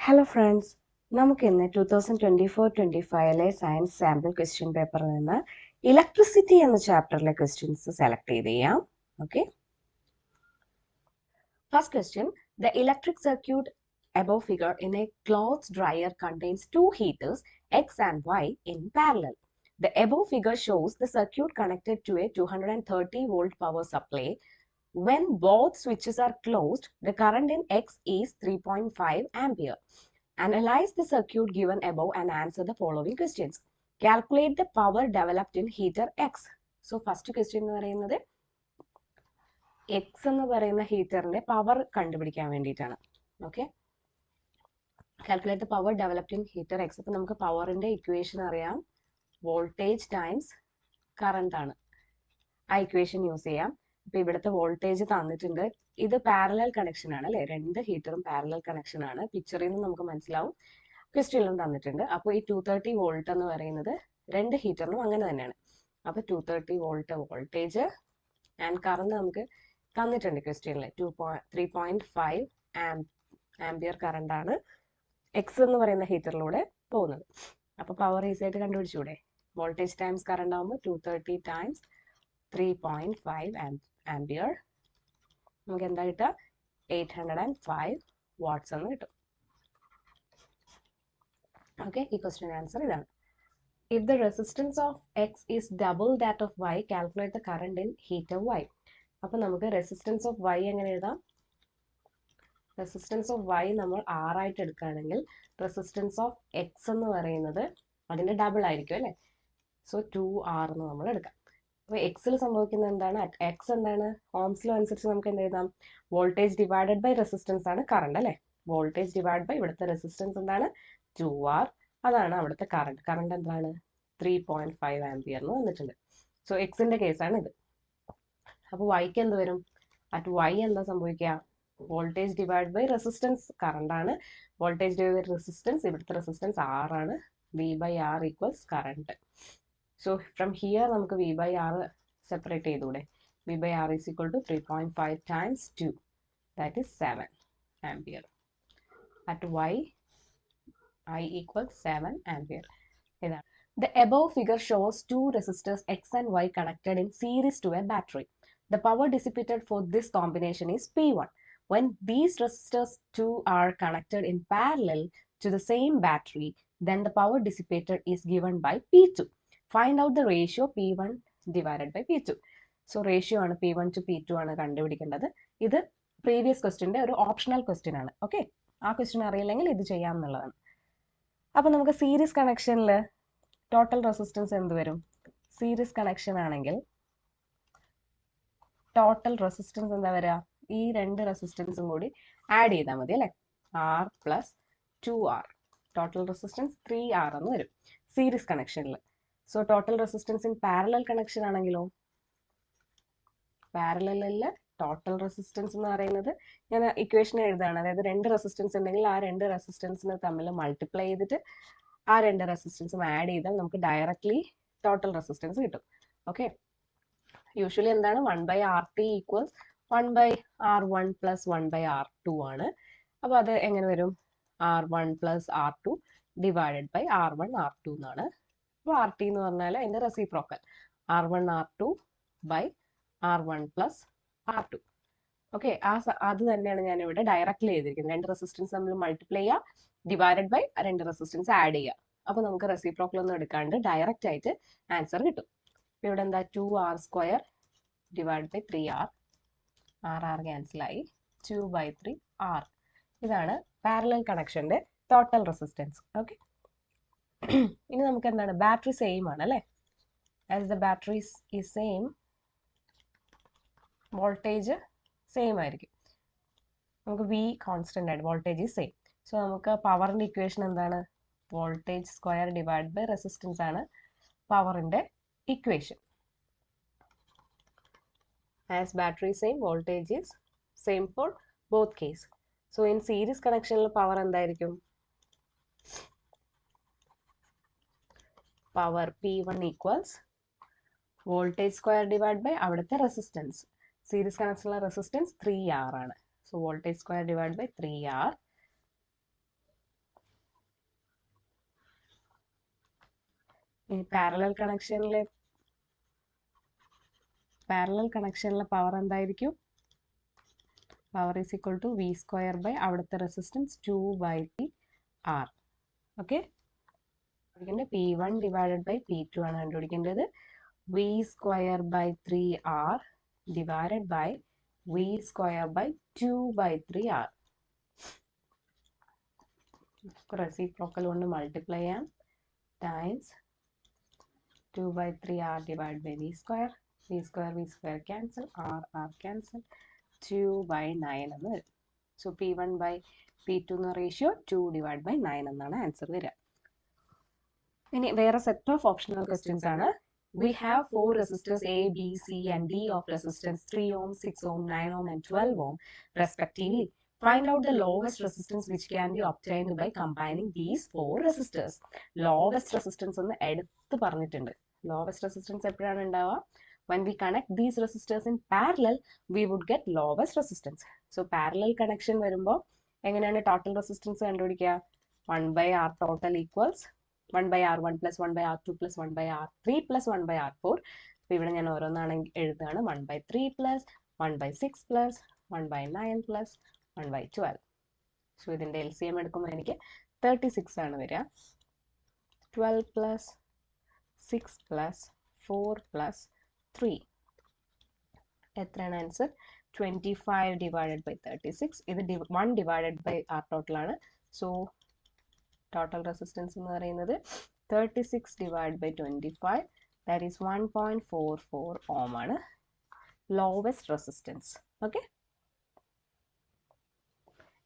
Hello friends, നമുക്കിന്ന് 2024-25 science sample question പേപ്പറിൽ നിന്ന് ഇലക്ട്രിസിറ്റി എന്ന ചാപ്റ്ററിലെ ക്വസ്റ്റ്യൻസ് സെലക്ട് ചെയ്ത് ചെയ്യാം. Okay, first question. The electric circuit above figure in a clothes dryer contains two heaters X and Y in parallel. The above figure shows the circuit connected to a 230 volt power supply. When both switches are closed, the current in X is 3.5 ampere. Analyze the circuit given above and answer the following questions. Calculate the power developed in heater X. So first question എന്ന് പറയുന്നത് X എന്ന് പറയുന്ന ഹീറ്ററിന്റെ power കണ്ടുപിടിക്കാൻ വേണ്ടിയിട്ടാണ്. Okay, calculate the power developed in heater X. അപ്പോൾ നമുക്ക് പവറിന്റെ equation അറിയാം, വോൾട്ടേജ് ടൈംസ് കറണ്ട് ആണ്. ആ ഇക്വേഷൻ യൂസ് ചെയ്യാം. ഇപ്പൊ ഇവിടുത്തെ വോൾട്ടേജ് തന്നിട്ടുണ്ട്. ഇത് പാരലൽ കണക്ഷൻ ആണ് അല്ലെ, രണ്ട് ഹീറ്ററും പാരലൽ കണക്ഷൻ ആണ്. പിക്ചറിൽ നിന്ന് നമുക്ക് മനസ്സിലാവും, ക്വസ്റ്റ്യനിലും തന്നിട്ടുണ്ട്. അപ്പോൾ ഈ 230 വോൾട്ട് എന്ന് പറയുന്നത് രണ്ട് ഹീറ്ററിനും അങ്ങനെ തന്നെയാണ്. അപ്പൊ 230 വോൾട്ട് വോൾട്ടേജ് ആൻഡ് കറണ്ട് നമുക്ക് തന്നിട്ടുണ്ട് ക്വസ്റ്റ്യനിൽ. 3.5 ആംപിയർ കറണ്ട് ആണ് എക്സ് എന്ന് പറയുന്ന ഹീറ്ററിലൂടെ പോകുന്നത്. അപ്പൊ പവർ ഈസി ആയിട്ട് കണ്ടുപിടിച്ചൂടെ? വോൾട്ടേജ് ടൈംസ് കറണ്ട് ആകുമ്പോൾ 230 ടൈംസ് 3.5 ആംപിയർ. നമുക്ക് എന്താ കിട്ടുക? 805 വാട്ട്സ് എന്ന് കിട്ടും. ഓക്കെ, ഈ ക്വസ്റ്റ്യൻ ആൻസർ ഇതാണ്. If the resistance of X is double that of Y, calculate the current in heater Y. അപ്പോൾ നമുക്ക് റെസിസ്റ്റൻസ് ഓഫ് Y എങ്ങനെ എഴുതാം? റെസിസ്റ്റൻസ് ഓഫ് Y നമ്മൾ R ആയിട്ട് എടുക്കുകയാണെങ്കിൽ റെസിസ്റ്റൻസ് ഓഫ് X എന്ന് പറയുന്നത് അതിന്റെ ഡബിൾ ആയിരിക്കും അല്ലേ. സോ 2R എന്ന് നമ്മൾ എടുക്കാം. അപ്പോൾ എക്സിൽ സംഭവിക്കുന്നത് എന്താണ്? എക്സ് എന്താണ്? ഓംസ് ലോ അനുസരിച്ച് നമുക്ക് എന്ത് എഴുതാം? വോൾട്ടേജ് ഡിവൈഡഡ് ബൈ റെസിസ്റ്റൻസ് ആണ് കറണ്ട് അല്ലേ. വോൾട്ടേജ് ഡിവൈഡ് ബൈ ഇവിടുത്തെ റെസിസ്റ്റൻസ് എന്താണ്? 2R. അതാണ് അവിടുത്തെ കറണ്ട്. കറണ്ട് എന്താണ്? 3.5 ആംപിയർ എന്ന് വന്നിട്ടുണ്ട്. സോ എക്സിന്റെ കേസാണ് ഇത്. അപ്പോൾ വൈക്ക് എന്ത് വരും? അറ്റ് വൈ എന്താ സംഭവിക്കുക? Voltage divide by resistance current ആണ്. വോൾട്ടേജ് ഡിവൈഡ് ബൈ റെസിസ്റ്റൻസ്, ഇവിടുത്തെ റെസിസ്റ്റൻസ് R ആണ്. V by R equals current. So from here നമുക്ക് V by R സെപ്പറേറ്റ് ചെയ്തൂടെ? V by R is equal to 3.5 times 2, that is 7 ampere. At Y I equals 7 ampere. ഇതാണ്. The above figure shows two resistors X and Y connected in series to a battery. The power dissipated for this combination is P1. When these resistors two are connected in parallel to the same battery, then the power dissipated is given by P2. Find out the ratio P1 divided by P2. So ratio ആണ് P1 to P2 ആണ് കണ്ടുപിടിക്കേണ്ടത്. ഇത് previous ക്വസ്റ്റ്യൻ്റെ ഒരു optional question ആണ്. Okay, ആ question അറിയില്ലെങ്കിൽ ഇത് ചെയ്യാം എന്നുള്ളതാണ്. അപ്പോൾ നമുക്ക് സീരീസ് കണക്ഷനിൽ ടോട്ടൽ റെസിസ്റ്റൻസ് എന്ത് വരും? സീരീസ് കണക്ഷൻ ആണെങ്കിൽ ടോട്ടൽ റെസിസ്റ്റൻസ് എന്താ വരിക? ഈ രണ്ട് റെസിസ്റ്റൻസും കൂടി ആഡ് ചെയ്താൽ മതി അല്ലേ. R plus 2R, total resistance 3R എന്ന് വരും സീരീസ് കണക്ഷനിൽ. So total resistance in parallel connection ആണെങ്കിലോ, പാരലലിൽ ടോട്ടൽ റെസിസ്റ്റൻസ് എന്ന് പറയുന്നത് ഞാൻ ഇക്വേഷൻ എഴുതാണ്. അതായത് രണ്ട് റെസിസ്റ്റൻസ് ഉണ്ടെങ്കിൽ ആ രണ്ട് റെസിസ്റ്റൻസിനെ തമ്മിൽ മൾട്ടിപ്ലൈ ചെയ്തിട്ട് ആ രണ്ട് റെസിസ്റ്റൻസും ആഡ് ചെയ്താൽ നമുക്ക് ഡയറക്ട്ലി ടോട്ടൽ റെസിസ്റ്റൻസ് കിട്ടും. ഓക്കെ, യൂഷ്വലി എന്താണ്? 1/RT equals 1/R1 plus 1/R2 ആണ്. അപ്പോൾ അത് എങ്ങനെ വരും? R1 plus R2 divided by R1 R2 എന്നാണ്. അപ്പോൾ RT എന്ന് പറഞ്ഞാൽ അതിൻ്റെ reciprocal R1 R2 by R1 plus R2. Okay, അത് തന്നെയാണ് ഞാൻ ഇവിടെ ഡയറക്റ്റ്ലി ചെയ്തിരിക്കുന്നത്. രണ്ട് റെസിസ്റ്റൻസ് നമ്മൾ മൾട്ടിപ്ലൈ ചെയ്യുക, ഡിവൈഡഡ് ബൈ രണ്ട് റെസിസ്റ്റൻസ് ആഡ് ചെയ്യുക. അപ്പോൾ നമുക്ക് റെസിപ്രോക്കൽ ഒന്നും എടുക്കാണ്ട് ഡയറക്റ്റ് ആയിട്ട് ആൻസർ കിട്ടും. ഇവിടെ എന്താ? 2R² divide by 3R. R ക്യാൻസലായി, 2/3R. ഇതാണ് പാരലൽ കണക്ഷന്റെ ടോട്ടൽ റെസിസ്റ്റൻസ്. ഓക്കെ, ഇനി നമുക്ക് എന്താണ്? ബാറ്ററി സെയിം ആണ് അല്ലേ. As the batteries is same, voltage same ആയിരിക്കും. നമുക്ക് V കോൺസ്റ്റന്റ് ആണ്, വോൾട്ടേജ് ഈസ് സെയിം. സോ നമുക്ക് പവറിന്റെ ഇക്വേഷൻ എന്താണ്? Voltage square divide by resistance ആണ് പവറിന്റെ equation. As battery same, voltage is same for both case. So in series കണക്ഷനിൽ power എന്തായിരിക്കും? Power P1 equals voltage square divide by അവിടുത്തെ resistance. Series കണക്ഷനിലെ resistance 3R ആണ്. So voltage square divide by 3R. Parallel കണക്ഷനിലെ power എന്തായിരിക്കും? Power is equal to V square by അവിടുത്തെ resistance 2/3R. Okay, P1 divided by P2 ആണ് കണ്ടുപിടിക്കേണ്ടത്. V square by 3R divided by V square by 2/3R. Reciprocal കൊണ്ട് multiply ചെയ്യാം. Times 2/3R divide by V square cancel, R cancel, 2/9 എന്ന് വരും. So P1 by P2 എന്ന ratio 2/9 എന്നാണ് answer വരിക. ഇനി വേറെ സെറ്റ് ഓഫ് ഓപ്ഷണൽ ക്വസ്റ്റ്യൻസ് ആണ്. We have 4 resistors A, B, C and D of resistance 3 ohm, 6 ohm, 9 ohm and 12 ohm respectively. Find out the lowest resistance which can be obtained by combining these 4 resistors. Lowest resistance എന്ന് എടുത്ത് പറഞ്ഞിട്ടുണ്ട്. Lowest resistance എപ്പോഴാണ് ഉണ്ടാവുക? When we connect these resistors in parallel, we would get lowest resistance. So parallel connection വരുമ്പോൾ എങ്ങനെയാണ് total resistance കണ്ടുപിടിക്കുക? 1/R total equals 1/R1 plus 1/R2 plus 1/R3 plus 1/R4. അപ്പോൾ ഇവിടെ ഞാൻ ഓരോന്നാണ് എഴുതുകയാണ്. 1/3 plus 1/6 plus 1/9 plus 1/12. സോ ഇതിൻ്റെ LCM എടുക്കുമ്പോൾ എനിക്ക് 36 ആണ് വരിക. 12 plus 6 plus 4 plus 3 എത്രയാണ് ആൻസർ? 25 divided by 36. ഇത് 1 ഡിവൈഡഡ് ബൈ R ടോട്ടൽ ആണ്. സോ ടോട്ടൽ റെസിസ്റ്റൻസ് എന്ന് പറയുന്നത് 36 ഡിവൈഡ് ബൈ 25, ദാറ്റ് ഈസ് 1.44 ഓം ആണ് lowest resistance. Okay,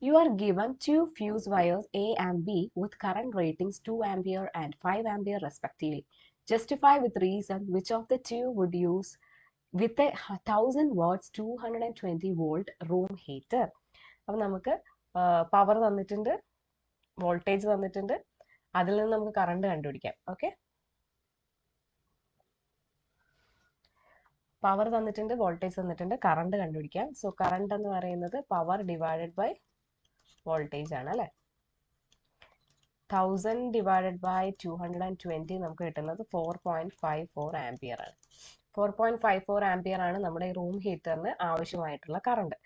you are given 2 fuse wires A and B with current ratings 2 ampere and 5 ampere respectively. Justify with reason which of the two would use with a 1000 watts 220 volt room heater. അപ്പോൾ നമുക്ക് power തന്നിട്ടുണ്ട്, voltage തന്നിട്ടുണ്ട്, അതിൽ നിന്ന് നമുക്ക് current കണ്ടുപിടിക്കാം. Okay, power തന്നിട്ടുണ്ട്, voltage തന്നിട്ടുണ്ട്, കറണ്ട് കണ്ടുപിടിക്കാം. സോ കറണ്ട് എന്ന് പറയുന്നത് പവർ ഡിവൈഡഡ് ബൈ വോൾട്ടേജ് ആണ് അല്ലേ. 1000 ഡിവൈഡഡ് ബൈ 220 നമുക്ക് കിട്ടുന്നത് 4.54 ആംപിയർ ആണ്. 4.54 ആംപിയർ ആണ് നമ്മുടെ ഈ റൂം ഹീറ്ററിന് ആവശ്യമായിട്ടുള്ള കറണ്ട്.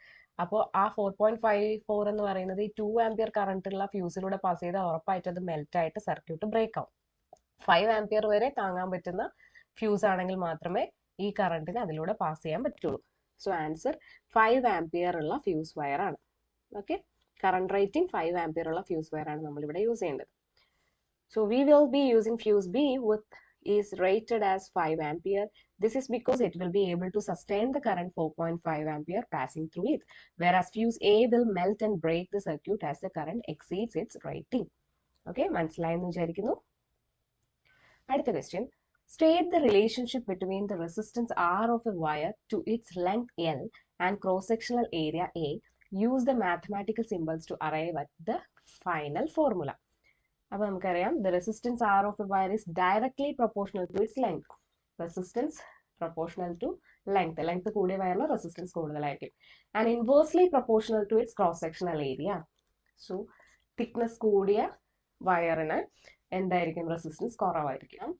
അപ്പോൾ ആ 4.54 എന്ന് പറയുന്നത് ഈ 2 ആംപിയർ കറണ്ടുള്ള ഫ്യൂസിലൂടെ പാസ് ചെയ്താൽ ഉറപ്പായിട്ട് അത് മെൽറ്റ് ആയിട്ട് സർക്യൂട്ട് ബ്രേക്ക് ആവും. 5 ആംപിയർ വരെ താങ്ങാൻ പറ്റുന്ന ഫ്യൂസ് ആണെങ്കിൽ മാത്രമേ ഈ കറണ്ടിന് അതിലൂടെ പാസ് ചെയ്യാൻ പറ്റുള്ളൂ. സോ ആൻസർ 5 ആംപിയർ ഉള്ള ഫ്യൂസ് വയർ ആണ്. ഓക്കെ, കറണ്ട് റേറ്റിംഗ് 5 ആംപിയർ ഉള്ള ഫ്യൂസ് വയർ ആണ് നമ്മളിവിടെ യൂസ് ചെയ്യേണ്ടത്. So we will be using fuse B with is rated as 5 ampere. This is because it will be able to sustain the current 4.5 ampere passing through it, whereas fuse A will melt and break the circuit as the current exceeds its rating. Okay, മനസ്സിലായെന്ന് വിചാരിക്കുന്നു. അടുത്ത question, state the relationship between the resistance R of a wire to its length L and cross-sectional area A. Use the mathematical symbols to arrive at the final formula. അപ്പോൾ നമുക്കറിയാം the resistance R of a wire is directly proportional to its length. Resistance proportional to length. Length കൂടിയ വയറിന് resistance കൂടുതലായിരിക്കും. And inversely proportional to its cross-sectional area. So thickness കൂടിയ വയറിന് എന്തായിരിക്കും? Resistance കുറവായിരിക്കും.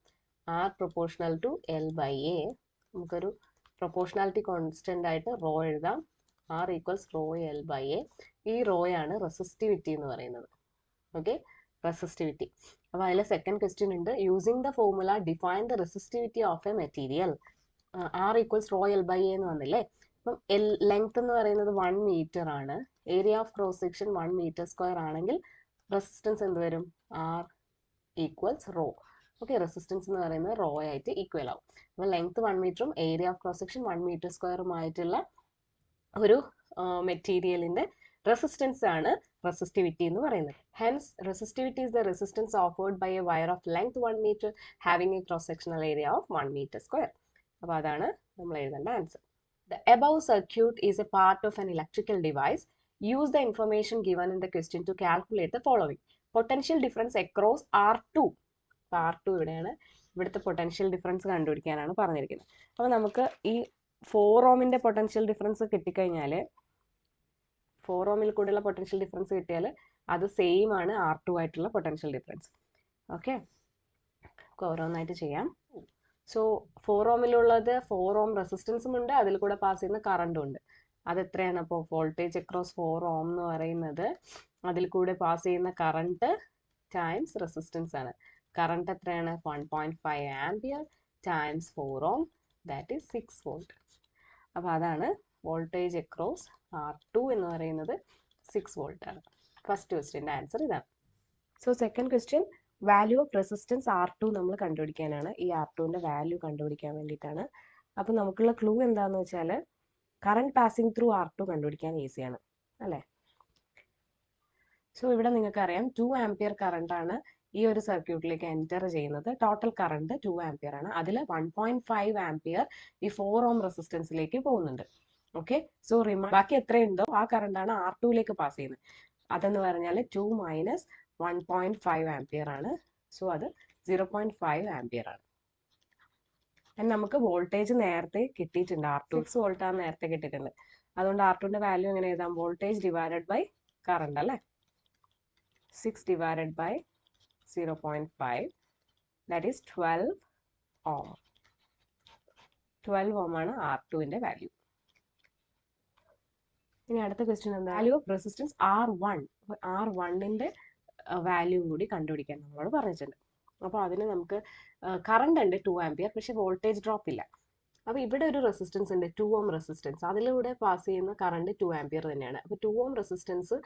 R proportional to L by A. നമുക്കൊരു proportionality constant ആയിട്ട് raw എഴുതാം. R equals rho L by A. ഈ റോയാണ് റെസിസ്റ്റിവിറ്റി എന്ന് പറയുന്നത്. Okay, resistivity. അപ്പോൾ അതിൽ സെക്കൻഡ് ക്വസ്റ്റ്യൻ ഉണ്ട്, using the formula define the resistivity of A material. R equals rho L by A എന്ന് വന്നില്ലേ. അപ്പം ലെങ്ത് എന്ന് പറയുന്നത് 1 മീറ്റർ ആണ്. Area of cross section 1 metre square ആണെങ്കിൽ റെസിസ്റ്റൻസ് എന്ത് വരും? R equals rho. Okay, resistance എന്ന് പറയുന്നത് റോ ആയിട്ട് ഈക്വൽ ആവും. അപ്പോൾ ലെങ്ത് 1 മീറ്ററും area of cross section 1 metre സ്ക്വയറുമായിട്ടുള്ള ഒരു മെറ്റീരിയലിന്റെ റെസിസ്റ്റൻസ് ആണ് റെസിസ്റ്റിവിറ്റി എന്ന് പറയുന്നത്. Hence resistivity is the resistance offered by a wire of length 1 meter having a cross sectional area of 1 meter square. അപ്പോൾ അതാണ് നമ്മൾ എഴുതേണ്ട answer. The above circuit is a part of an electrical device. Use the information given in the question to calculate the following. Potential difference across R2. R2 ഇവിടെയാണ്. ഇവിടുത്തെ potential difference കണ്ടുപിടിക്കാനാണ് പറഞ്ഞിരിക്കുന്നത്. അപ്പോൾ നമുക്ക് ഈ 4 ഓമിൻ്റെ പൊട്ടൻഷ്യൽ ഡിഫറൻസ് കിട്ടിക്കഴിഞ്ഞാൽ 4 ഓമിൽ കൂടെയുള്ള potential difference കിട്ടിയാൽ അത് സെയിം ആണ് R2 ആയിട്ടുള്ള പൊട്ടൻഷ്യൽ ഡിഫറൻസ്. ഓക്കെ, നമുക്ക് ഓരോന്നായിട്ട് ചെയ്യാം. സോ 4 ഓമിലുള്ളത് 4 ഓം റെസിസ്റ്റൻസും ഉണ്ട്, അതിൽ കൂടെ പാസ് ചെയ്യുന്ന കറണ്ടും ഉണ്ട്. അതെത്രയാണ്? അപ്പോൾ വോൾട്ടേജ് അക്രോസ് 4 ഓം എന്ന് പറയുന്നത് അതിൽ കൂടെ പാസ് ചെയ്യുന്ന കറണ്ട് ടൈംസ് റെസിസ്റ്റൻസ് ആണ്. കറണ്ട് എത്രയാണ്? 1.5 ampere times 4 ohm, that is 6 volt. അപ്പോൾ അതാണ് വോൾട്ടേജ് അക്രോസ് R2 എന്ന് പറയുന്നത് 6 വോൾട്ട് ആണ്. ഫസ്റ്റ് ക്വസ്റ്റ്യൻ്റെ ആൻസർ ഇതാണ്. So second question, value of resistance R2 നമ്മൾ കണ്ടുപിടിക്കാനാണ്. ഈ R2ൻ്റെ വാല്യൂ കണ്ടുപിടിക്കാൻ വേണ്ടിയിട്ടാണ്. അപ്പോൾ നമുക്കുള്ള ക്ലൂ എന്താണെന്ന് വെച്ചാൽ കറണ്ട് പാസിംഗ് ത്രൂ R2 കണ്ടുപിടിക്കാൻ ഈസിയാണ് അല്ലേ? സോ ഇവിടെ നിങ്ങൾക്കറിയാം 2 ആംപിയർ കറണ്ടാണ് ഈ ഒരു സർക്യൂട്ടിലേക്ക് എൻറ്റർ ചെയ്യുന്നത്. ടോട്ടൽ കറണ്ട് 2 ആംപിയർ ആണ്. അതിൽ 1.5 ആംപിയർ ഈ 4 ഓം റെസിസ്റ്റൻസിലേക്ക് പോകുന്നുണ്ട്. ഓക്കെ, സോ ബാക്കി എത്രയുണ്ടോ ആ കറണ്ടാണ് R2ലേക്ക് പാസ് ചെയ്യുന്നത്. അതെന്ന് പറഞ്ഞാൽ 2 മൈനസ് 1.5 ആംപിയർ ആണ്. സോ അത് 0.5 ആംപിയർ ആണ്. നമുക്ക് വോൾട്ടേജ് നേരത്തെ കിട്ടിയിട്ടുണ്ട്. R2 6 വോൾട്ടാണ് നേരത്തെ കിട്ടിയിട്ടുണ്ട്. അതുകൊണ്ട് R2ൻ്റെ വാല്യൂ എങ്ങനെ എഴുതാം? വോൾട്ടേജ് ഡിവൈഡഡ് ബൈ കറണ്ട് അല്ലേ? 6 divided by 0.5, that is 12 ohm. 12 ohm ആണ് R2ൻ്റെ വാല്യൂ. ഇനി അടുത്ത ക്വസ്റ്റ്യൻ എന്താ? Value of resistance R1. R1ൻ്റെ വാല്യൂ കൂടി കണ്ടുപിടിക്കാൻ നമ്മളോട് പറഞ്ഞിട്ടുണ്ട്. അപ്പോൾ അതിന് നമുക്ക് കറണ്ട് ഉണ്ട് 2 ആംപിയർ, പക്ഷേ വോൾട്ടേജ് ഡ്രോപ്പ് ഇല്ല. അപ്പോൾ ഇവിടെ ഒരു റെസിസ്റ്റൻസ് ഉണ്ട് 2 ഓം റെസിസ്റ്റൻസ്. അതിലൂടെ പാസ് ചെയ്യുന്ന കറണ്ട് 2 ആംപിയർ തന്നെയാണ്. അപ്പോൾ 2 ഓം റെസിസ്റ്റൻസ്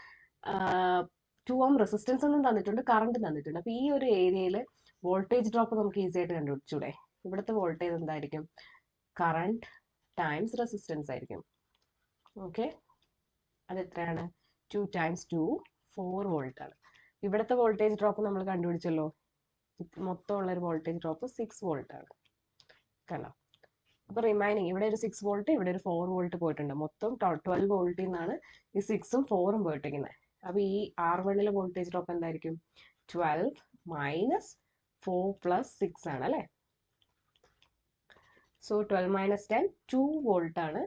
2 ഓം റെസിസ്റ്റൻസ് ഒന്നും തന്നിട്ടുണ്ട്, കറണ്ട് തന്നിട്ടുണ്ട്. അപ്പോൾ ഈ ഒരു ഏരിയയിൽ വോൾട്ടേജ് ഡ്രോപ്പ് നമുക്ക് ഈസി ആയിട്ട് കണ്ടുപിടിച്ചൂടെ? ഇവിടുത്തെ വോൾട്ടേജ് എന്തായിരിക്കും? കറണ്ട് ടൈംസ് റെസിസ്റ്റൻസ് ആയിരിക്കും. ഓക്കെ, അത് എത്രയാണ്? 2 ടൈംസ് 2 4 വോൾട്ട് ആണ്. ഇവിടുത്തെ വോൾട്ടേജ് ഡ്രോപ്പ് നമ്മൾ കണ്ടുപിടിച്ചല്ലോ. മൊത്തമുള്ളൊരു വോൾട്ടേജ് ഡ്രോപ്പ് 6 വോൾട്ട് ആണ്. കണ്ടോ? അപ്പോൾ റിമൈനിങ് ഇവിടെ ഒരു 6 വോൾട്ട്, ഇവിടെ ഒരു 4 വോൾട്ട് പോയിട്ടുണ്ട്. മൊത്തം 12 വോൾട്ടിൽ നിന്നാണ് ഈ 6ഉം 4ഉം പോയിട്ടിരിക്കുന്നത്. അപ്പോൾ ഈ R1ലെ വോൾട്ടേജ് ഡ്രോപ്പ് എന്തായിരിക്കും? 12 മൈനസ് 4 പ്ലസ് 6 ആണ് അല്ലേ? സോ 12 മൈനസ് 10 2 വോൾട്ട് ആണ്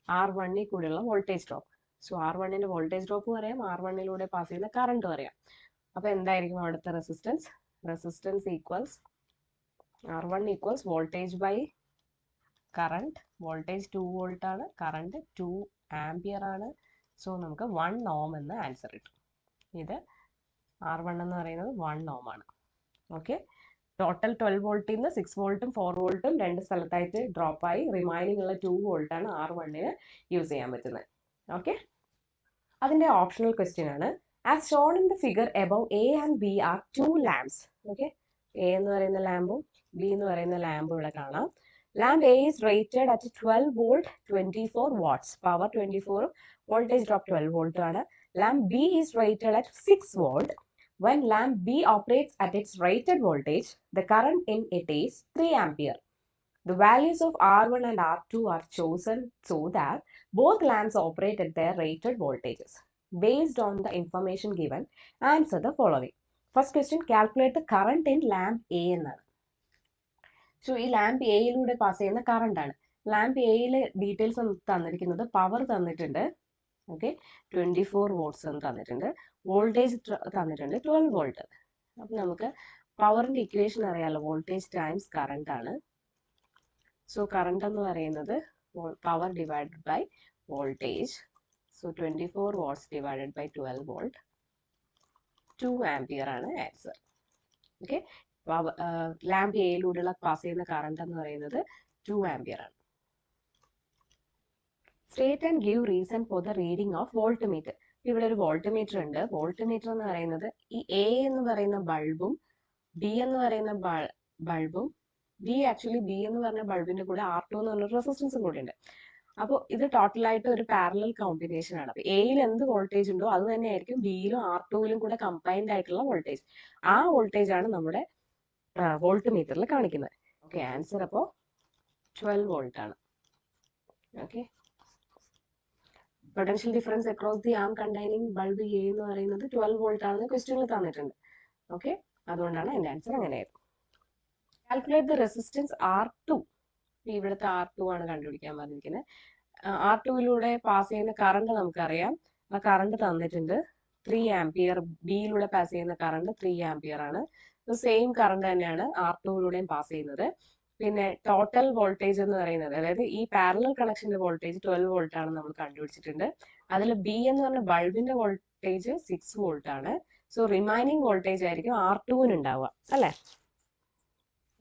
R1ൽ കൂടെയുള്ള വോൾട്ടേജ് ഡ്രോപ്പ്. സോ R1ൻ്റെ വോൾട്ടേജ് ഡ്രോപ്പും അറിയാം, R1ലൂടെ പാസ് ചെയ്യുന്ന കറണ്ടും അറിയാം. അപ്പോൾ എന്തായിരിക്കും അവിടുത്തെ resistance? Resistance equals R1 equals voltage by current. Voltage 2 volt ആണ്, കറണ്ട് 2 ആംപിയർ ആണ്. സോ നമുക്ക് 1 ഓം എന്ന ആൻസർ കിട്ടും. ഇത് R1 എന്ന് പറയുന്നത് 1 ഓം ആണ്. ഓക്കെ, ടോട്ടൽ 12 വോൾട്ടിൽ നിന്ന് 6 വോൾട്ടും 4 വോൾട്ടും രണ്ട് സ്ഥലത്തായിട്ട് ഡ്രോപ്പായി റിമൈനിങ് ഉള്ള 2 വോൾട്ടാണ് R1ന് യൂസ് ചെയ്യാൻ പറ്റുന്നത്. ഓക്കെ, അതിൻ്റെ ഓപ്ഷണൽ ക്വസ്റ്റ്യൻ ആണ്. As shown in the figure above A and B are 2 lamps. Okay, A എന്ന് പറയുന്ന ലാമ്പും B എന്ന് പറയുന്ന ലാമ്പും ഇവിടെ കാണാം. lamp A is rated at 12 volt 24 watts. Power 24, voltage drop 12 volt ആണ്. Lamp B is rated at 6 volt. When lamp B operates at its rated voltage, the current in it is 3 ampere. The values of R1 and R2 are chosen so that both lamps operate at their rated voltages. Based on the information given, answer the following. First question, calculate the current in lamp A എന്നാണ്. So ഈ lamp എയിലൂടെ pass ചെയ്യുന്ന കറണ്ടാണ്. Lamp എയിൽ details തന്നിരിക്കുന്നത് power തന്നിട്ടുണ്ട്. Okay, 24 volts എന്ന് തന്നിട്ടുണ്ട്. വോൾട്ടേജ് തന്നിട്ടുണ്ട് 12 വോൾട്ട്. അപ്പം നമുക്ക് പവറിൻ്റെ ഇക്വേഷൻ അറിയാമല്ലോ, വോൾട്ടേജ് ടൈംസ് കറണ്ട് ആണ്. സോ കറണ്ട് എന്ന് പറയുന്നത് power divided by voltage. So 24 watts divided by 12 volt, 2 ampere ആണ് ആൻസർ. ഓക്കെ, ലാമ്പ് എയിലൂടെയുള്ള പാസ് ചെയ്യുന്ന കറണ്ട് എന്ന് പറയുന്നത് 2 ആംപിയർ ആണ്. State and give reason for the reading of volt meter. ഇവിടെ ഒരു വോൾട്ട് മീറ്റർ ഉണ്ട്. വോൾട്ട് മീറ്റർ എന്ന് പറയുന്നത് ഈ എ എന്ന് പറയുന്ന ബൾബും ബി എന്ന് പറയുന്ന ബൾബും ആക്ച്വലി ബി എന്ന് പറഞ്ഞ ബൾബിന്റെ കൂടെ R2 എന്ന് പറഞ്ഞ റെസിസ്റ്റൻസും കൂടെ ഉണ്ട്. അപ്പോൾ ഇത് ടോട്ടലായിട്ട് ഒരു പാരലൽ കോമ്പിനേഷൻ ആണ്. അപ്പോൾ എയിൽ എന്ത് വോൾട്ടേജ് ഉണ്ടോ അത് തന്നെയായിരിക്കും ബിയിലും R2ലും കൂടെ കമ്പൈൻഡ് ആയിട്ടുള്ള വോൾട്ടേജ്. ആ വോൾട്ടേജ് ആണ് നമ്മുടെ വോൾട്ട് മീറ്ററിൽ കാണിക്കുന്നത്. ഓക്കെ, ആൻസർ അപ്പോൾ 12 വോൾട്ട് ആണ്. Okay, potential difference across the arm containing bulb A എന്ന് പറയുന്നത് 12 വോൾട്ട് ആണെന്ന് ക്വസ്റ്റ്യനിൽ തന്നിട്ടുണ്ട്. ഓക്കെ, അതുകൊണ്ടാണ് എൻ്റെ ആൻസർ അങ്ങനെയായിരുന്നു. Calculate the resistance R2. ഇവിടുത്തെ R2 ആണ് കണ്ടുപിടിക്കാൻ പറഞ്ഞിരിക്കുന്നത്. R2യിലൂടെ പാസ് ചെയ്യുന്ന കറണ്ട് നമുക്കറിയാം. ആ കറണ്ട് തന്നിട്ടുണ്ട് 3 ആംപിയർ, ബിയിലൂടെ പാസ് ചെയ്യുന്ന കറണ്ട് 3 ആംപിയർ ആണ്. സെയിം കറണ്ട് തന്നെയാണ് R2ലൂടെയും പാസ് ചെയ്യുന്നത്. പിന്നെ ടോട്ടൽ വോൾട്ടേജ് എന്ന് പറയുന്നത്, അതായത് ഈ പാരലൽ കണക്ഷന്റെ വോൾട്ടേജ് 12 വോൾട്ട് ആണ് നമ്മൾ കണ്ടുപിടിച്ചിട്ടുണ്ട്. അതിൽ ബി എന്ന് പറഞ്ഞ ബൾബിന്റെ വോൾട്ടേജ് 6 വോൾട്ട് ആണ്. സോ റിമൈനിങ് വോൾട്ടേജ് ആയിരിക്കും R2വിന് ഉണ്ടാവുക, അല്ലെ?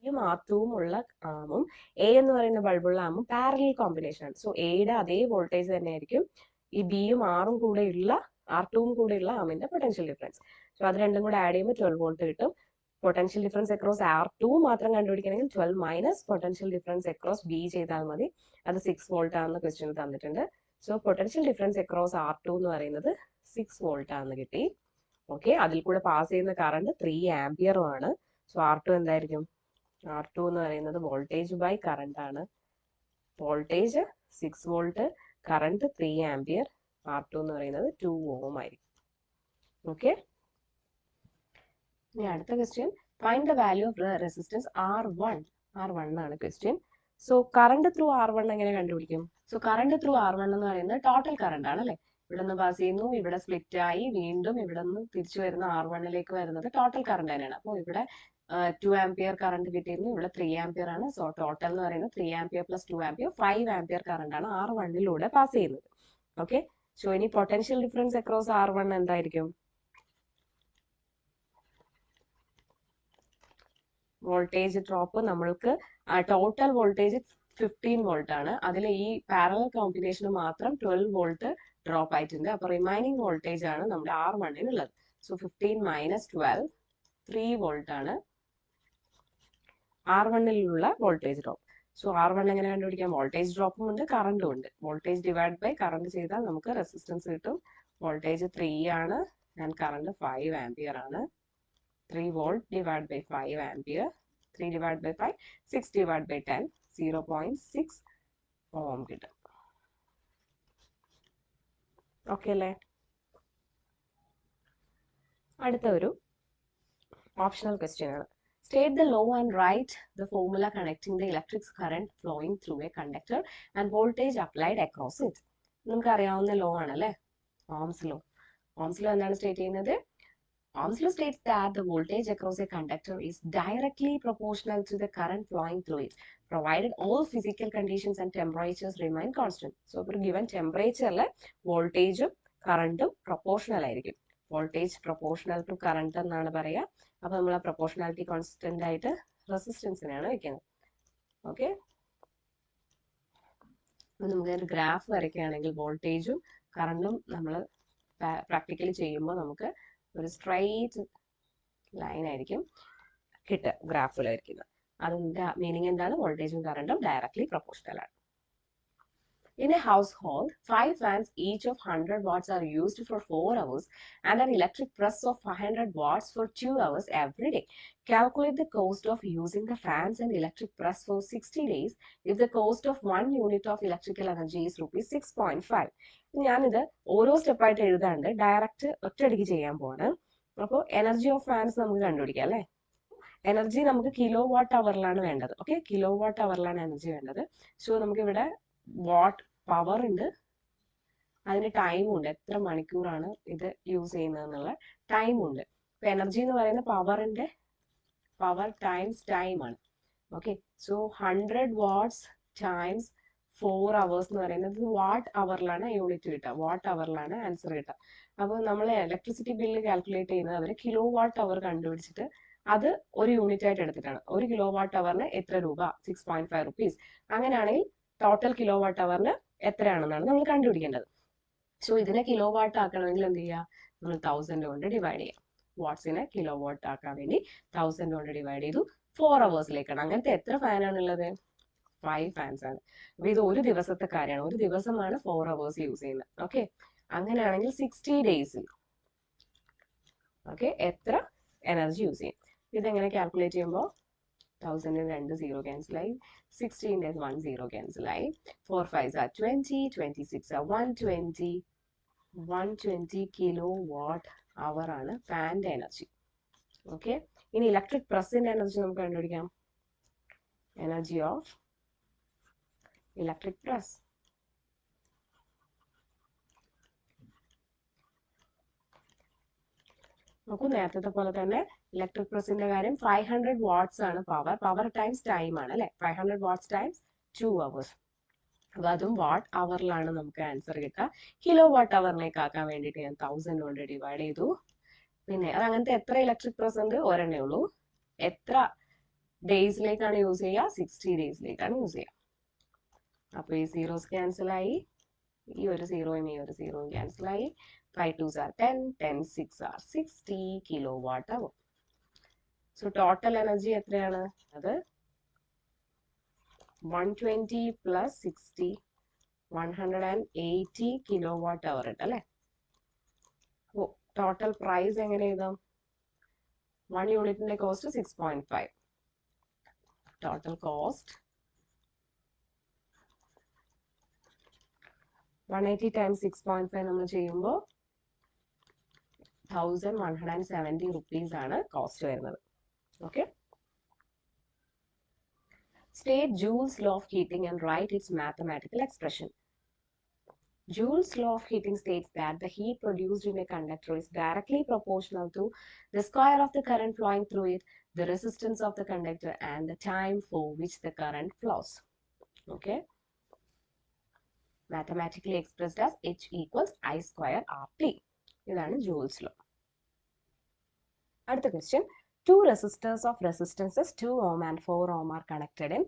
യും R2വും ഉള്ള ആമും എ എന്ന് പറയുന്ന ബൾബുള്ള ആമും പാരലൽ കോമ്പിനേഷൻ ആണ്. സോ എയുടെ അതേ വോൾട്ടേജ് തന്നെയായിരിക്കും ഈ ബിയും ആറും കൂടെയുള്ള R2വും കൂടെയുള്ള ആമിന്റെ പൊട്ടൻഷ്യൽ ഡിഫറൻസ്. സോ അത് രണ്ടും കൂടെ ആഡ് ചെയ്യുമ്പോൾ 12 വോൾട്ട് കിട്ടും. പൊട്ടൻഷ്യൽ ഡിഫറൻസ് അക്രോസ് R2 മാത്രം കണ്ടുപിടിക്കണമെങ്കിൽ 12 minus potential difference across B ചെയ്താൽ മതി. അത് 6 വോൾട്ട് ആണെന്ന് ക്വസ്റ്റ്യൻ തന്നിട്ടുണ്ട്. So potential difference across R2 എന്ന് പറയുന്നത് 6 വോൾട്ട് ആണെന്ന് കിട്ടി. ഓക്കെ, അതിൽ കൂടെ പാസ് ചെയ്യുന്ന കറണ്ട് 3 ആംപിയറും ആണ്. സോ R2 എന്തായിരിക്കും? R2 എന്ന് പറയുന്നത് വോൾട്ടേജ് ബൈ കറണ്ട് ആണ്. Voltage 6 volt, current 3 ampere. R2 എന്ന് പറയുന്നത് 2 ഓം ആയിരിക്കും. ഓക്കെ, ഇനി അടുത്ത question, find the value of resistance R1. R1 ആണ് question. So current through R1 എങ്ങനെ കണ്ടുപിടിക്കും? സോ കറണ്ട് ത്രൂ R1 എന്ന് പറയുന്നത് ടോട്ടൽ കറണ്ട് ആണ്, അല്ലെ? ഇവിടെ നിന്ന് പാസ് ചെയ്യുന്നു, ഇവിടെ സ്പ്ലിറ്റ് ആയി, വീണ്ടും ഇവിടെ നിന്ന് തിരിച്ചു വരുന്ന R1ലേക്ക് വരുന്നത് ടോട്ടൽ കറണ്ട് തന്നെയാണ്. അപ്പോൾ ഇവിടെ 2 ആംപിയർ കറണ്ട് കിട്ടിയിരുന്നു, ഇവിടെ 3 ആംപിയർ ആണ്. സോ ടോട്ടൽ എന്ന് പറയുന്നത് 3 ampere plus 2 ampere 5 ampere current ആണ് R1ലൂടെ പാസ് ചെയ്യുന്നത്. ഓക്കെ, സോ ഇനി പൊട്ടൻഷ്യൽ ഡിഫറൻസ് അക്രോസ് R1 എന്തായിരിക്കും? വോൾട്ടേജ് ഡ്രോപ്പ് നമ്മൾക്ക് ടോട്ടൽ വോൾട്ടേജ് 15 വോൾട്ട് ആണ്. അതിൽ ഈ പാരലൽ കോമ്പിനേഷന് മാത്രം 12 വോൾട്ട് ഡ്രോപ്പ് ആയിട്ടുണ്ട്. അപ്പൊ റിമൈനിങ് വോൾട്ടേജ് ആണ് നമ്മുടെ R1നുള്ളത്. സോ 15 മൈനസ് 12 3 വോൾട്ട് ആണ് R1ലുള്ള വോൾട്ടേജ് ഡ്രോപ്പ്. സോ R1 എങ്ങനെ കണ്ടുപിടിക്കാം? വോൾട്ടേജ് ഡ്രോപ്പും ഉണ്ട്, കറണ്ടും ഉണ്ട്. വോൾട്ടേജ് ഡിവൈഡ് ബൈ കറണ്ട് ചെയ്താൽ നമുക്ക് റെസിസ്റ്റൻസ് കിട്ടും. വോൾട്ടേജ് 3 ആണ് ആൻഡ് കറണ്ട് 5 ആംപിയർ ആണ്. 3 volt divided by 5 ampere. 3 divided by 5, 6 divided by 10, 0.6 ohm കിട്ടും. ഓക്കെ അല്ലേ? അടുത്ത ഒരു ഓപ്ഷണൽ ക്വസ്റ്റ്യൻ ആണ്. State the law and write the formula connecting the electric current flowing through a conductor and voltage applied across it. നമുക്ക് അറിയാവുന്ന law ആണ്, അല്ലേ? Ohm's law. Ohm's law എന്താണ് സ്റ്റേറ്റ് ചെയ്യുന്നത്? Ohm's law states that the voltage across a conductor is directly proportional to the current flowing through it, provided all physical conditions and temperatures remain constant. So, for given temperature, voltage current proportional ആയിരിക്കും. Voltage proportional to current എന്നാണ് പറയുക. അപ്പോൾ നമ്മൾ ആ proportionality constant ആയിട്ട് റെസിസ്റ്റൻസിനാണ് വെക്കുന്നത്. Okay, നമുക്ക് ഒരു ഗ്രാഫ് വരയ്ക്കുകയാണെങ്കിൽ വോൾട്ടേജും കറണ്ടും നമ്മൾ പ്രാക്ടിക്കലി ചെയ്യുമ്പോൾ നമുക്ക് ഒരു സ്ട്രൈറ്റ് ലൈൻ ആയിരിക്കും കിട്ടുക, ഗ്രാഫിൽ വരയ്ക്കുന്നത്. അതിന്റെ മീനിങ് എന്താണ്? വോൾട്ടേജും കറണ്ടും ഡയറക്ട്ലി പ്രൊപ്പോർഷണൽ ആണ്. In a household, 5 fans each of 100 watts are used for 4 hours and an electric press of 500 watts for 2 hours every day. Calculate the cost of using the fans and electric press for 60 days if the cost of 1 unit of electrical energy is rupees 6.5. ഞാനിത് ഓരോ സ്റ്റെപ്പായിട്ട് എഴുതാണ്ട് direct ഒറ്റയടിക്ക് ചെയ്യാൻ പോവാണ്. അപ്പോൾ energy of fans നമുക്ക് കണ്ടുപിടിക്കാം, അല്ലേ? എനർജി നമുക്ക് കിലോ വാട്ട് അവറിലാണ് വേണ്ടത്. ഓക്കെ, കിലോ വാട്ട് അവറിലാണ് എനർജി വേണ്ടത്. സോ നമുക്ക് ഇവിടെ വാട്ട് പവർ ഉണ്ട്, അതിന് ടൈമും ഉണ്ട്, എത്ര മണിക്കൂറാണ് ഇത് യൂസ് ചെയ്യുന്നത് എന്നുള്ള ടൈമുണ്ട്. ഇപ്പൊ എനർജി എന്ന് പറയുന്ന പവറിന്റെ പവർ ടൈംസ് ടൈം ആണ്. Okay, so 100 watts times 4 hours എന്ന് പറയുന്നത് വാട്ട് അവറിലാണ് യൂണിറ്റ് കിട്ടുക, വാട്ട് അവറിലാണ് ആൻസർ കിട്ടുക. അപ്പോൾ നമ്മൾ ഇലക്ട്രിസിറ്റി ബില്ല് കാൽക്കുലേറ്റ് ചെയ്യുന്നത് അവർ കിലോ വാട്ട് അവർ കണ്ടുപിടിച്ചിട്ട് അത് ഒരു യൂണിറ്റ് ആയിട്ട് എടുത്തിട്ടാണ്. ഒരു കിലോ വാട്ട് അവറിന് എത്ര രൂപ? 6.5 rupees. അങ്ങനെയാണെങ്കിൽ ടോട്ടൽ കിലോ വാട്ട് അവറിന് എത്രയാണെന്നാണ് നമ്മൾ കണ്ടുപിടിക്കേണ്ടത്. സോ ഇതിനെ കിലോ വാട്ട് ആക്കണമെങ്കിൽ എന്ത് ചെയ്യുക? നമ്മൾ 1000 കൊണ്ട് ഡിവൈഡ് ചെയ്യാം. വാട്ട്സിനെ കിലോ വാട്ട് ആക്കാൻ വേണ്ടി 1000 കൊണ്ട് ഡിവൈഡ് ചെയ്തു. 4 hours അങ്ങനത്തെ എത്ര ഫാനാണുള്ളത്? 5 ഫാൻസ് ആണ്. അപ്പൊ ഇത് ഒരു ദിവസത്തെ കാര്യമാണ്. ഒരു ദിവസമാണ് 4 hours യൂസ് ചെയ്യുന്നത്. ഓക്കെ, അങ്ങനെയാണെങ്കിൽ 60 days ഓക്കെ എത്ര എനർജി യൂസ് ചെയ്യും? ഇതെങ്ങനെ കാൽക്കുലേറ്റ് ചെയ്യുമ്പോൾ 1000 2 0 ക്യാൻസലായി, 16 days 1 0 ക്യാൻസലായി, 4 5s are 20, 26 are 120 kilo what hour ആണ് ഫാൻ്റെ എനർജി. ഓക്കെ, ഇനി ഇലക്ട്രിക് പ്രസ്സിന്റെ എനർജി നമുക്ക് കണ്ടുപിടിക്കാം. എനർജി ഓഫ് ഇലക്ട്രിക് പ്രസ് നോക്കൂ, നേരത്തെ പോലെ തന്നെ ഇലക്ട്രിക് പ്രസിന്റെ കാര്യം 500 വാട്ട്സ് ആണ് പവർ ടൈംസ് ടൈം ആണ് അല്ലെ. 500 വാട്ട്സ് ടൈംസ് 2 hours. അപ്പൊ അതും വാട്ട് അവറിലാണ് നമുക്ക് ആൻസർ കിട്ടുക. കിലോ വാട്ട് അവറിലേക്ക് ആക്കാൻ വേണ്ടിയിട്ട് ഞാൻ 1000 കൊണ്ട് ഡിവൈഡ് ചെയ്തു. പിന്നെ അത് അങ്ങനത്തെ എത്ര ഇലക്ട്രിക് പ്രസ് ഉണ്ട്? ഒരെണ്ണേ ഉള്ളൂ. എത്ര ഡേയ്സിലേക്കാണ് യൂസ് ചെയ്യുക? 60 ഡേയ്സിലേക്കാണ് യൂസ് ചെയ്യുക. അപ്പൊ ഈ സീറോസ് ക്യാൻസൽ ആയി, ഈ ഒരു സീറോയും ഈ ഒരു സീറോയും ക്യാൻസൽ ആയി. 5 2s are 10, 10 6 are 60 kilo watt hour. So total energy എത്രയാണ്? അത് 120 പ്ലസ് 60 180 കിലോ വാട്ട് അവർ ഉണ്ട് അല്ലെ. ടോട്ടൽ പ്രൈസ് എങ്ങനെ എഴുതാം? 1 യൂണിറ്റിന്റെ കോസ്റ്റ് 6.5. ടോട്ടൽ കോസ്റ്റ് 180 ടൈംസ് 6.5 നമ്മൾ ചെയ്യുമ്പോൾ 1170 rupees ആണ് കോസ്റ്റ് വരുന്നത്. Okay. State Joule's law of heating and write its mathematical expression. Joule's law of heating states that the heat produced in a conductor is directly proportional to the square of the current flowing through it, the resistance of the conductor, and the time for which the current flows. Okay. Mathematically expressed as H equals I square RT. ഇതാണ് Joule's law. അടുത്ത question. Two resistors of resistances 2 ohm and 4 ohm are connected in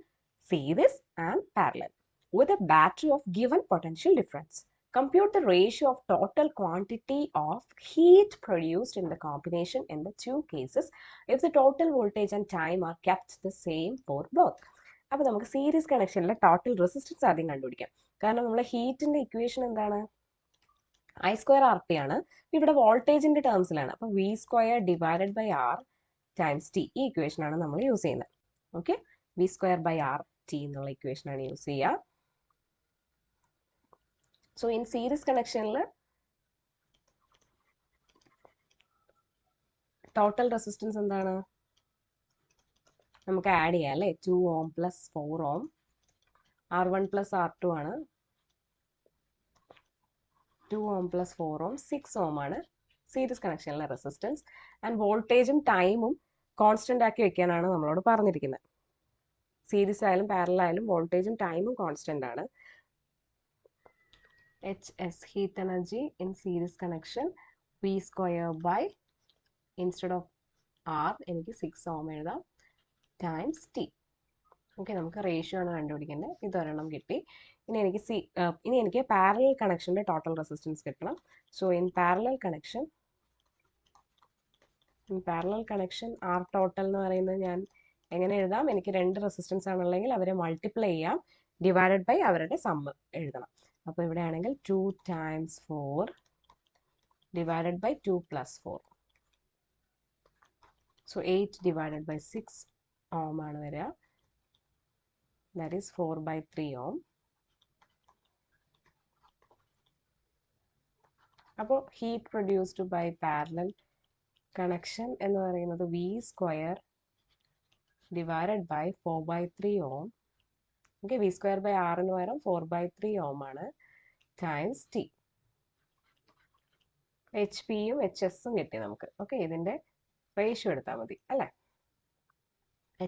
series and parallel with a battery of given potential difference. Compute the ratio of total quantity of heat produced in the combination in the two cases if the total voltage and time are kept the same for both. അപ്പോൾ നമുക്ക് series കണക്ഷനിലെ total resistance ആദ്യം കണ്ടുപിടിക്കാം. കാരണം നമ്മുടെ ഹീറ്റിന്റെ equation എന്താണ്? I square RT ആണ്. ഇവിടെ വോൾട്ടേജിന്റെ ടേംസിലാണ്. അപ്പോൾ V square divided by R times T. ഈ ഇക്വേഷൻ ആണ് നമ്മൾ യൂസ് ചെയ്യുന്നത്. Okay. V square by RT എന്നുള്ള ഇക്വേഷൻ ആണ് യൂസ് ചെയ്യുക. സോ ഇൻ സീരീസ് കണക്ഷനിൽ ടോട്ടൽ റെസിസ്റ്റൻസ് എന്താണ്? നമുക്ക് ആഡ് ചെയ്യാം അല്ലേ. 2 ohm plus 4 ohm. R1 plus R2 ആണ്. 2 ohm പ്ലസ് 4 ohm 6 ohm ആണ് സീരീസ് കണക്ഷനിലെ റെസിസ്റ്റൻസ്. ആൻഡ് വോൾട്ടേജും ടൈമും കോൺസ്റ്റന്റ് ആക്കി വെക്കാനാണ് നമ്മളോട് പറഞ്ഞിരിക്കുന്നത്. സീരീസ് ആയാലും പാരലൽ ആയാലും വോൾട്ടേജും ടൈമും കോൺസ്റ്റന്റ് ആണ്. HS heat energy in series connection V square by instead of R എനിക്ക് 6 ohm എഴുതാം ടൈംസ് T. ഓക്കെ. നമുക്ക് റേഷ്യോ ആണ് കണ്ടുപിടിക്കേണ്ടത്. ഇതൊരെണ്ണം കിട്ടി. ഇനി എനിക്ക് പാരലൽ കണക്ഷന്റെ ടോട്ടൽ റെസിസ്റ്റൻസ് കിട്ടണം. So in parallel connection R total എന്ന് പറയുന്നത് ഞാൻ എങ്ങനെ എഴുതാം? എനിക്ക് രണ്ട് റെസിസ്റ്റൻസ് ആണുള്ളെങ്കിൽ അവരെ മൾട്ടിപ്ലൈ ചെയ്യാം, ഡിവൈഡഡ് ബൈ അവരുടെ സമ്മ് എഴുതണം. അപ്പോൾ ഇവിടെ ആണെങ്കിൽ 2 times 4 ഡിവൈഡഡ് ബൈ 2 plus 4. സോ 8 ഡിവൈഡഡ് ബൈ 6 ohm ആണ് വരിക. That is 4/3 ohm. അപ്പോൾ heat produced by parallel connection എന്ന് പറയുന്നത് V square divided by 4/3 ohm. Okay. V square by R എന്ന് പകരം 4/3 ohm ആണ് ടൈംസ് T. HP യും HS ഉം കിട്ടി നമുക്ക്. ഓക്കെ. ഇതിന്റെ റേഷ്യോ എടുത്താൽ മതി അല്ലേ.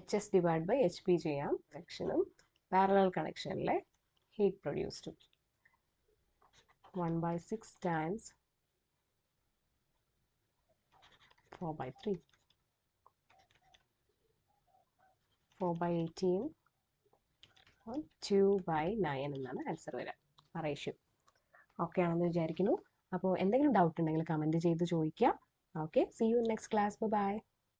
HS ഡിവൈഡ് ബൈ HP ചെയ്യാം. കണക്ഷനും പാരലൽ കണക്ഷനിലെ ഹീറ്റ് പ്രൊഡ്യൂസ്ഡും 1/6 ടൈംസ് 4/3 4/18 2/9 എന്നാണ് ആൻസർ വരിക. റേഷ്യോ ഓക്കെ ആണെന്ന് വിചാരിക്കുന്നു. അപ്പോൾ എന്തെങ്കിലും ഡൗട്ട് ഉണ്ടെങ്കിൽ കമൻറ്റ് ചെയ്ത് ചോദിക്കുക. Okay. See you in next class. By.